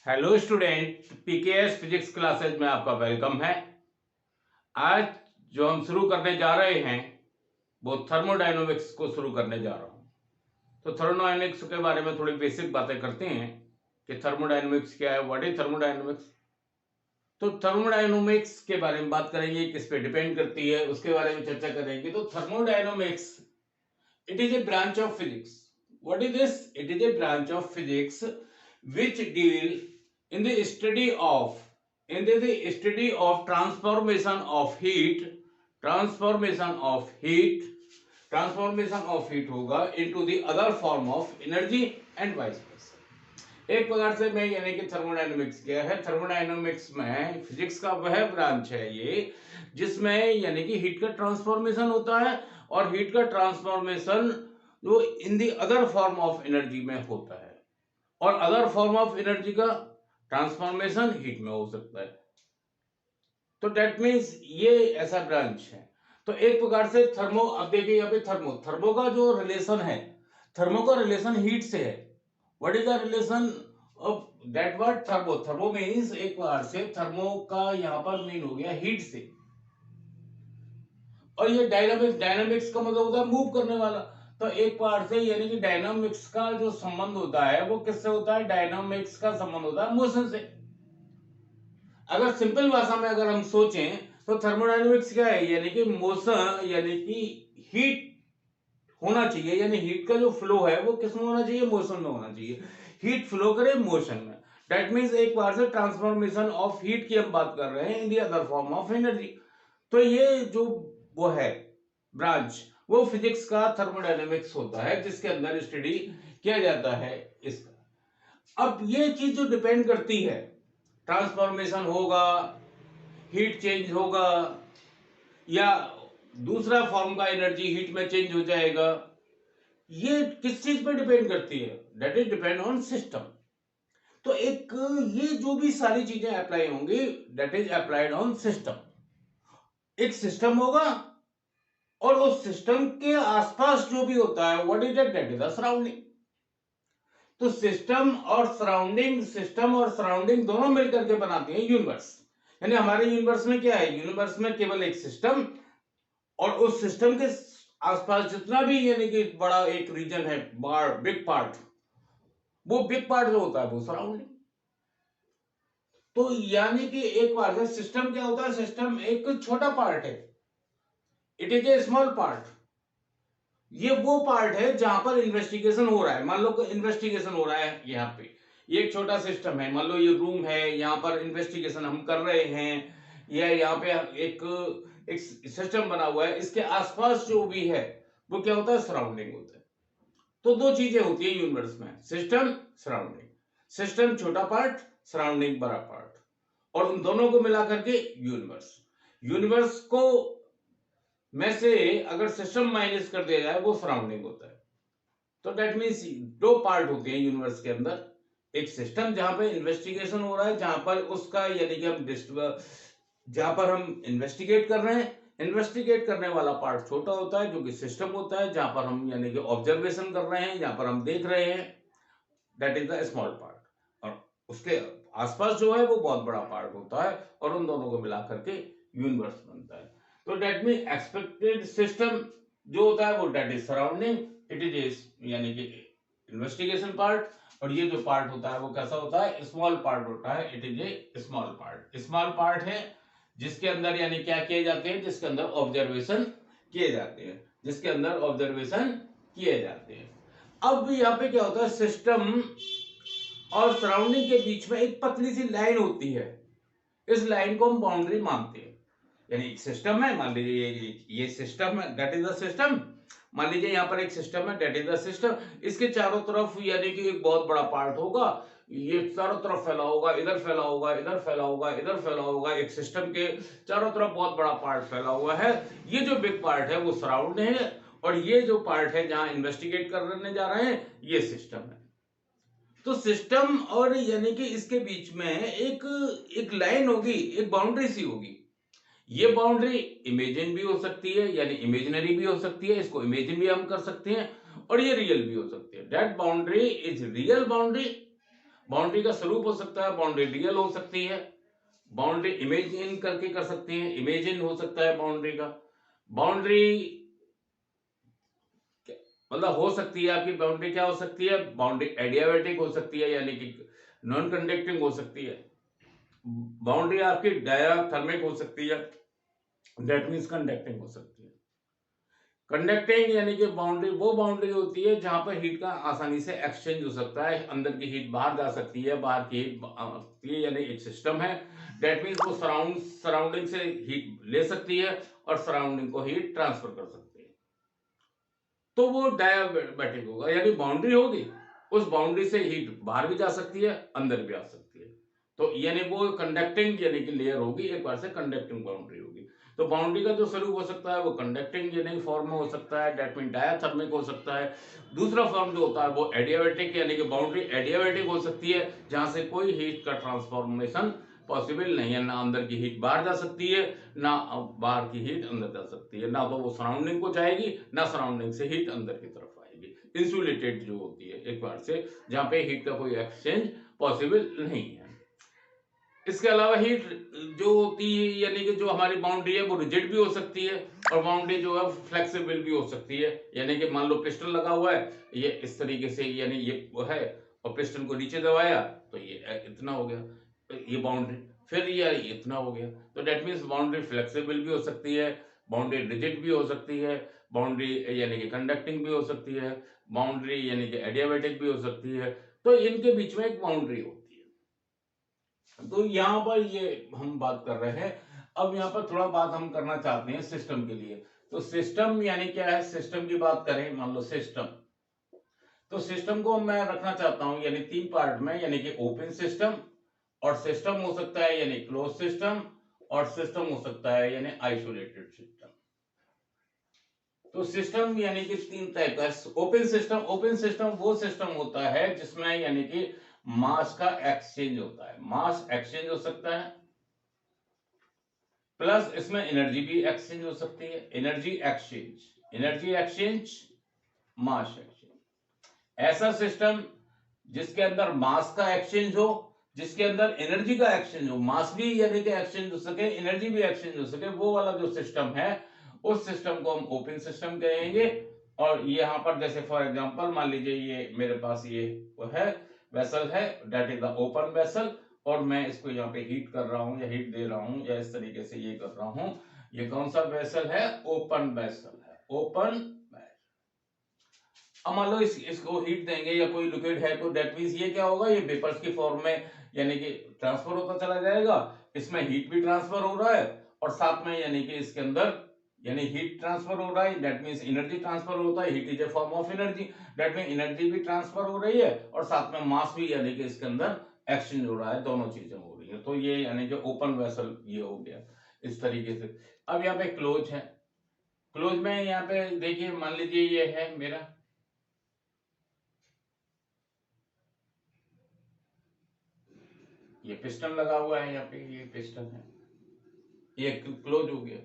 Hello student, PKS physics classes में आपका welcome है। आज जो हम शुरू करने जा रहे हैं वो थर्मोडायनामिक्स को शुरू करने जा रहा हूं। तो थर्मोडायनामिक्स के बारे में थोड़ी बेसिक बातें करते हैं कि थर्मोडायनामिक्स क्या है, व्हाट इज थर्मोडायनामिक्स। तो थर्मोडायनामिक्स के बारे में बात करेंगे, किस पे डिपेंड करती है उसके बारे में चर्चा करेंगे। तो thermodynamics it is a branch of physics. What is this? It is a branch of physics which deal in the study of transformation of heat होगा into the other form of energy and vice versa। एक प्रकार से मैं यानी कि thermodynamics क्या है, thermodynamics में फिजिक्स का वह ब्रांच है ये जिसमें यानी कि हीट का ट्रांसफॉर्मेशन होता है और हीट का ट्रांसफॉर्मेशन जो in the other form of energy में होता है और अदर फॉर्म ऑफ एनर्जी का ट्रांसफॉर्मेशन हीट में हो सकता है। तो डेट मीन्स ये ऐसा ब्रांच है। तो एक प्रकार से थर्मो, अब देखिए यहाँ पे थर्मो का जो रिलेशन है, थर्मो का रिलेशन हीट से है। What is the relation of that word? Thermo means एक प्रकार से थर्मो का यहाँ पर मीन हो गया हीट से, और ये डायनामिक्स का मतलब होता है मूव करने वाला। तो एक पार्ट से यानी कि डायनामिक्स का जो संबंध होता है वो किससे होता है? डायनामिक्स का संबंध होता है मोशन से। अगर सिंपल भाषा में अगर हम सोचें तो थर्मोडायनामिक्स क्या है? यानी कि मोशन, यानी कि हीट होना चाहिए, यानी हीट का जो फ्लो है वो किसमें होना चाहिए? मोशन में होना चाहिए। हीट फ्लो करे मोशन में, दैट मीन्स एक बार से ट्रांसफॉर्मेशन ऑफ हीट की हम बात कर रहे हैं in the other form of energy. तो ये जो वो है ब्रांच, वो फिजिक्स का थर्मोडायनामिक्स होता है जिसके अंदर स्टडी किया जाता है इसका। अब ये चीज जो डिपेंड करती है, ट्रांसफॉर्मेशन होगा, हीट चेंज होगा या दूसरा फॉर्म का एनर्जी हीट में चेंज हो जाएगा, ये किस चीज पे डिपेंड करती है? That is depend on system. तो एक ये जो भी सारी चीजें अप्लाई होंगी that is applied on system. एक सिस्टम होगा और उस सिस्टम के आसपास जो भी होता है what is that? That is the surrounding. तो सिस्टम और सराउंडिंग दोनों मिलकर के बनाते हैं यूनिवर्स। यानी हमारे यूनिवर्स में क्या है? यूनिवर्स में केवल एक सिस्टम और उस सिस्टम के आसपास जितना भी यानी कि बड़ा एक रीजन है, बिग पार्ट, वो बिग पार्ट जो होता है वो सराउंडिंग। तो यानी कि एक बार में सिस्टम क्या होता है? सिस्टम एक छोटा पार्ट है, it is a small part. ये वो पार्ट है जहां पर इन्वेस्टिगेशन हो रहा है। मान लो इन्वेस्टिगेशन हो रहा है यहाँ पे, ये एक छोटा सिस्टम है, मान लो ये रूम है, यहाँ पर इन्वेस्टिगेशन हम कर रहे हैं, या यहाँ पे एक सिस्टम बना हुआ है, इसके आसपास जो भी है वो क्या होता है? सराउंडिंग होता है। तो दो चीजें होती है यूनिवर्स में, सिस्टम, सराउंडिंग। सिस्टम छोटा पार्ट, सराउंडिंग बड़ा पार्ट, और उन दोनों को मिलाकर के यूनिवर्स। यूनिवर्स को में से अगर सिस्टम माइनस कर दिया जाए वो सराउंडिंग होता है। तो दैट मीन्स दो पार्ट होते हैं यूनिवर्स के अंदर, एक सिस्टम जहां पर इन्वेस्टिगेशन हो रहा है, जहां पर उसका यानी कि हम जहां पर हम इन्वेस्टिगेट कर रहे हैं, इन्वेस्टिगेट करने वाला पार्ट छोटा होता है जो कि सिस्टम होता है, जहां पर हम यानी कि ऑब्जर्वेशन कर रहे हैं, जहां पर हम देख रहे हैं, that is the small part. और उसके आसपास जो है वो बहुत बड़ा पार्ट होता है, और उन दोनों को मिला करके यूनिवर्स बनता है। तो दैट मीन एक्सपेक्टेड सिस्टम जो होता है वो that is surrounding, it is यानी कि इन्वेस्टिगेशन पार्ट, और ये जो पार्ट होता है वो कैसा होता है? स्मॉल पार्ट होता है, it is a small part. Small part है जिसके अंदर यानी क्या किए जाते हैं? जिसके अंदर ऑब्जर्वेशन किए जाते हैं, जिसके अंदर ऑब्जर्वेशन किए जाते हैं। अब यहाँ पे क्या होता है? सिस्टम और सराउंडिंग के बीच में एक पतली सी लाइन होती है, इस लाइन को हम बाउंड्री मानते हैं। यानी सिस्टम है, मान लीजिए ये सिस्टम है, दैट इज द सिस्टम। मान लीजिए यहाँ पर एक सिस्टम है, दैट इज द सिस्टम। इसके चारों तरफ यानी कि एक बहुत बड़ा पार्ट होगा, ये चारों तरफ फैला होगा, इधर फैला होगा, इधर फैला होगा, इधर फैला होगा। एक सिस्टम के चारों तरफ बहुत बड़ा पार्ट फैला हुआ है। ये जो बिग पार्ट है वो सराउंड है, और ये जो पार्ट है जहां इन्वेस्टिगेट करने जा रहे हैं ये सिस्टम है। तो सिस्टम और यानी कि इसके बीच में एक लाइन होगी, एक बाउंड्री सी होगी। ये बाउंड्री इमेजिन भी हो सकती है, यानी इमेजिनरी भी हो सकती है, इसको इमेजिन भी हम कर सकते हैं, और ये रियल भी हो सकती है। That boundary is real boundary, boundary का स्वरूप हो सकता है, बाउंड्री रियल हो सकती है, बाउंड्री इमेजिन करके कर सकती है, इमेजिन हो सकता है बाउंड्री का, बाउंड्री मतलब हो सकती है आपकी बाउंड्री क्या हो सकती है, बाउंड्री एडियाबैटिक हो सकती है यानी कि नॉन कंडक्टिंग हो सकती है, बाउंड्री आपकी डायाथर्मिक हो सकती है, दैट मीन्स कंडक्टिंग हो सकती है। कंडक्टिंग यानी कि बाउंड्री वो बाउंड्री होती है जहां पर हीट का आसानी से एक्सचेंज हो सकता है, अंदर की हीट बाहर जा सकती है, बाहर की हीट यानी एक सिस्टम है, दैट मीन्स वो सराउंडिंग से हीट ले सकती है और सराउंडिंग को हीट ट्रांसफर कर सकती है, तो वो डायाबैटिक होगा, यानी बाउंड्री होगी, उस बाउंड्री से हीट बाहर भी जा सकती है, अंदर भी आ सकती है, तो यानी वो कंडक्टिंग यानी कि लेयर होगी, एक बार से कंडक्टिंग बाउंड्री होगी। तो बाउंड्री का जो स्वरूप हो सकता है वो कंडक्टिंग यानी फॉर्म में हो सकता है, डेट मीन डायाथर्मिक हो सकता है। दूसरा फॉर्म जो होता है वो एडियाबैटिक यानी कि बाउंड्री एडियाबैटिक हो सकती है, जहां से कोई हीट का ट्रांसफॉर्मेशन पॉसिबल नहीं है, ना अंदर की हीट बाहर जा सकती है, ना बाहर की हीट अंदर जा सकती है, ना तो वो सराउंडिंग को जाएगी, ना सराउंडिंग से हीट अंदर की तरफ आएगी, इंसुलेटेड जो होती है एक बार से, जहां पे हीट का कोई एक्सचेंज पॉसिबल नहीं है। इसके अलावा हीट जो होती है यानी कि जो हमारी बाउंड्री है वो रिजिड भी हो सकती है, और बाउंड्री जो है फ्लेक्सिबल भी हो सकती है, यानी कि मान लो पिस्टन लगा हुआ है, ये इस तरीके से यानी ये वो है, और पिस्टन को नीचे दबाया तो ये इतना हो गया, तो ये बाउंड्री, फिर ये इतना हो गया, तो डेट मीन्स बाउंड्री फ्लेक्सिबल भी हो सकती है, बाउंड्री रिजिड भी हो सकती है, बाउंड्री यानी कि कंडक्टिंग भी हो सकती है, बाउंड्री यानी कि एडियाबैटिक भी हो सकती है, तो इनके बीच में एक बाउंड्री होती है। तो यहाँ पर ये हम बात कर रहे हैं, अब यहाँ पर थोड़ा बात हम करना चाहते हैं सिस्टम के लिए। तो सिस्टम यानी क्या है, सिस्टम की बात करें, मान लो सिस्टम, तो सिस्टम को मैं रखना चाहता हूं यानी तीन पार्ट में, यानी कि ओपन सिस्टम, और सिस्टम हो सकता है यानी क्लोज सिस्टम, और सिस्टम हो सकता है यानी आइसोलेटेड सिस्टम। तो सिस्टम यानी कि तीन टाइप का, ओपन सिस्टम वो सिस्टम होता है जिसमें यानी कि मास का एक्सचेंज होता है, मास एक्सचेंज हो सकता है, प्लस इसमें एनर्जी भी एक्सचेंज हो सकती है, एनर्जी एक्सचेंज, मास एक्सचेंज। ऐसा सिस्टम जिसके अंदर मास का एक्सचेंज हो, जिसके अंदर एनर्जी का एक्सचेंज हो, मास भी यानी कि एक्सचेंज हो सके, एनर्जी भी एक्सचेंज हो सके, वो वाला जो सिस्टम है उस सिस्टम को हम ओपन सिस्टम कहेंगे। और यहाँ पर जैसे फॉर एग्जांपल मान लीजिए ये मेरे पास ये वो है वेसल है, that is the open vessel, और मैं इसको यहाँ पे हीट कर रहा हूँ या हीट दे रहा हूँ या इस तरीके से ये कर रहा हूँ, ये कौन सा वेसल है, ओपन वेसल है, ओपन। अब मान लो इसको हीट देंगे या कोई लिक्विड है, तो दैट मींस ये क्या होगा, ये वेपर्स की फॉर्म में यानी कि ट्रांसफर होता चला जाएगा, इसमें हीट भी ट्रांसफर हो रहा है, और साथ में यानी कि इसके अंदर यानी हीट ट्रांसफर हो रहा है, दैट मींस एनर्जी ट्रांसफर होता है, heat is a form of energy, that means energy भी ट्रांसफर हो रही है, और साथ में मास भी यानी कि इसके अंदर एक्सचेंज हो रहा है, दोनों चीजें हो रही है। तो ये यानी कि ओपन वेसल ये हो गया इस तरीके से। अब यहाँ पे क्लोज है, क्लोज में यहाँ पे देखिए मान लीजिए ये है मेरा, ये पिस्टन लगा हुआ है यहाँ पे, ये पिस्टन है, ये क्लोज हो गया।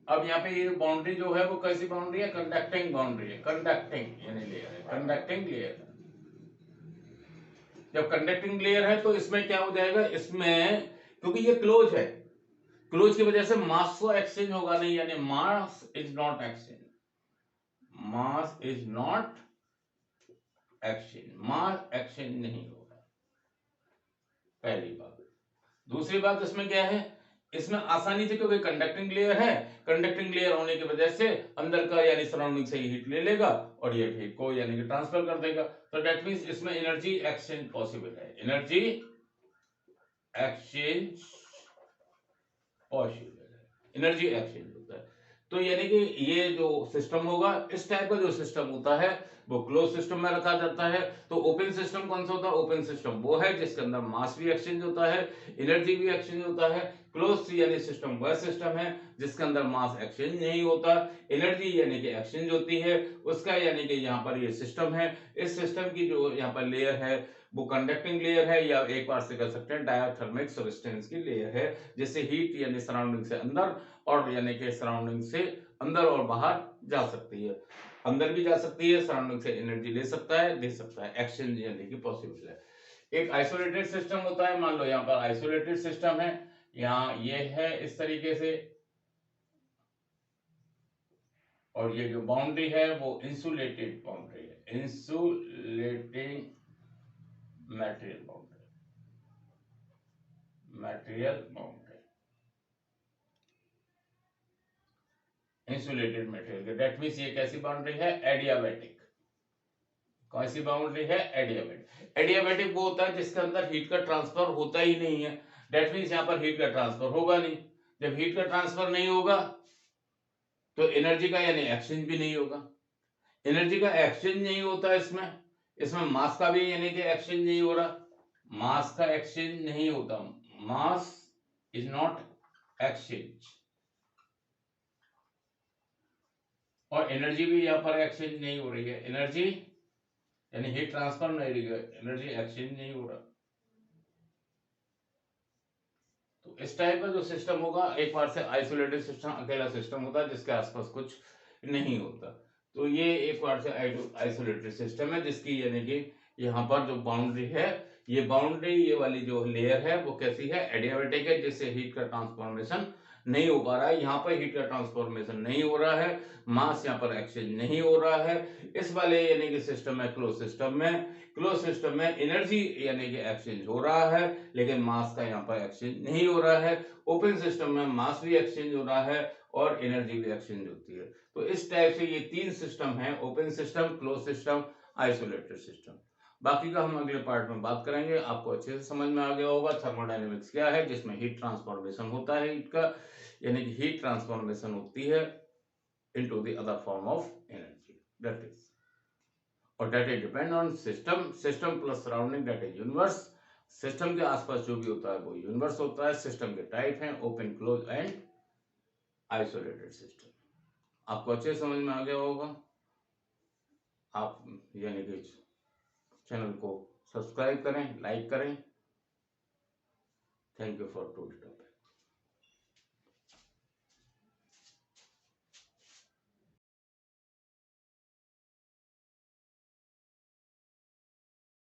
अब यहाँ पे ये बाउंड्री जो है वो कैसी बाउंड्री है, कंडक्टिंग बाउंड्री है, कंडक्टिंग यानी लेयर है, कंडक्टिंग लेयर। जब कंडक्टिंग लेयर है तो इसमें क्या हो जाएगा, इसमें क्योंकि ये क्लोज है, क्लोज की वजह से मास को एक्सचेंज होगा नहीं, यानी mass is not exchange, mass is not exchange, mass exchange नहीं होगा, पहली बात। दूसरी बात इसमें क्या है, इसमें आसानी से, क्योंकि कंडक्टिंग लेयर है, कंडक्टिंग लेयर होने की वजह से अंदर का यानी सराउंडिंग से हीट ले लेगा और ये हीट को यानी कि ट्रांसफर कर देगा, तो दैट मींस इसमें एनर्जी एक्सचेंज पॉसिबल है, एनर्जी एक्सचेंज पॉसिबल है, एनर्जी एक्सचेंज होता है। तो यानी कि ये जो सिस्टम होगा, इस टाइप का जो सिस्टम होता है वो क्लोज सिस्टम में रखा जाता है। तो ओपन सिस्टम कौन सा होता है, ओपन सिस्टम वो है जिसके अंदर मास भी एक्सचेंज होता है, एनर्जी भी एक्सचेंज होता है। क्लोज यानी सिस्टम वह सिस्टम है जिसके अंदर मास एक्सचेंज नहीं होता, एनर्जी यानी कि एक्सचेंज होती है उसका, यानी कि यहाँ पर ये सिस्टम है। इस सिस्टम की जो यहाँ पर लेयर है वो कंडक्टिंग लेयर है, या एक बार से कह सकते हैं डायाथर्मिक सब्सटेंस की लेयर है, जिससे हीट यानी सराउंडिंग से अंदर और यानी कि सराउंडिंग से अंदर और बाहर जा सकती है, अंदर भी जा सकती है, सराउंडिंग से एनर्जी ले सकता है, दे सकता है, एक्सचेंज यानी कि पॉसिबल है। एक आइसोलेटेड सिस्टम होता है, मान लो यहाँ पर आइसोलेटेड सिस्टम है, यहाँ ये है इस तरीके से, और ये जो बाउंड्री है वो इंसुलेटेड बाउंड्री है, insulating material boundary, material boundary, insulated material. That means ये कैसी बाउंड्री है, एडियाबैटिक। कौन सी बाउंड्री है, एडियाबैटिक। एडियाबैटिक वो होता है जिसके अंदर हीट का ट्रांसफर होता ही नहीं है, दैट मीन्स यहाँ पर हीट का ट्रांसफर होगा नहीं। जब हीट का ट्रांसफर नहीं होगा तो एनर्जी का यानी एक्सचेंज भी नहीं होगा। एनर्जी का एक्सचेंज नहीं होता इसमें, इसमें मास का भी यानी कि एक्सचेंज नहीं हो रहा, मास का एक्सचेंज नहीं होता, मास इज नॉट एक्सचेंज, और एनर्जी भी यहाँ पर एक्सचेंज नहीं हो रही है, एनर्जी यानी हीट ट्रांसफर नहीं रही है, एनर्जी एक्सचेंज नहीं हो रहा। तो इस टाइप का जो सिस्टम होगा, एक बार से आइसोलेटेड सिस्टम अकेला सिस्टम होता है जिसके आसपास कुछ नहीं होता। तो ये एक बार से आइसोलेटेड सिस्टम है जिसकी यानी कि यहाँ पर जो बाउंड्री है, ये बाउंड्री, ये वाली जो लेयर है वो कैसी है, एडियाबैटिक है, जिससे हीट का ट्रांसफॉर्मेशन नहीं हो पा रहा है। यहाँ पर हीट का ट्रांसफॉर्मेशन नहीं हो रहा है, मास यहाँ पर एक्सचेंज नहीं हो रहा है। इस वाले यानी कि सिस्टम में, क्लोज सिस्टम में एनर्जी यानी कि एक्सचेंज हो रहा है, लेकिन मास का यहाँ पर एक्सचेंज नहीं हो रहा है। ओपन सिस्टम में मास भी एक्सचेंज हो रहा है और एनर्जी भी एक्सचेंज होती है। तो इस टाइप से ये तीन सिस्टम है, open system, close system, isolated system. बाकी का हम अगले पार्ट में बात करेंगे। आपको अच्छे से समझ में आ गया होगा थर्मोडायनेमिक्स क्या है, जिसमें हीट ट्रांसफॉर्मेशन होता है, हीट का यानी कि हीट ट्रांसफॉर्मेशन होती है into the other form of energy, that is, और that is depend on system plus surrounding, that is universe। System के आसपास जो भी होता है वो यूनिवर्स होता है। सिस्टम के टाइप हैं open, close and isolated system. आपको अच्छे समझ में आ गया होगा। आप यानी कि चैनल को सब्सक्राइब करें, लाइक करें। Thank you for to topic.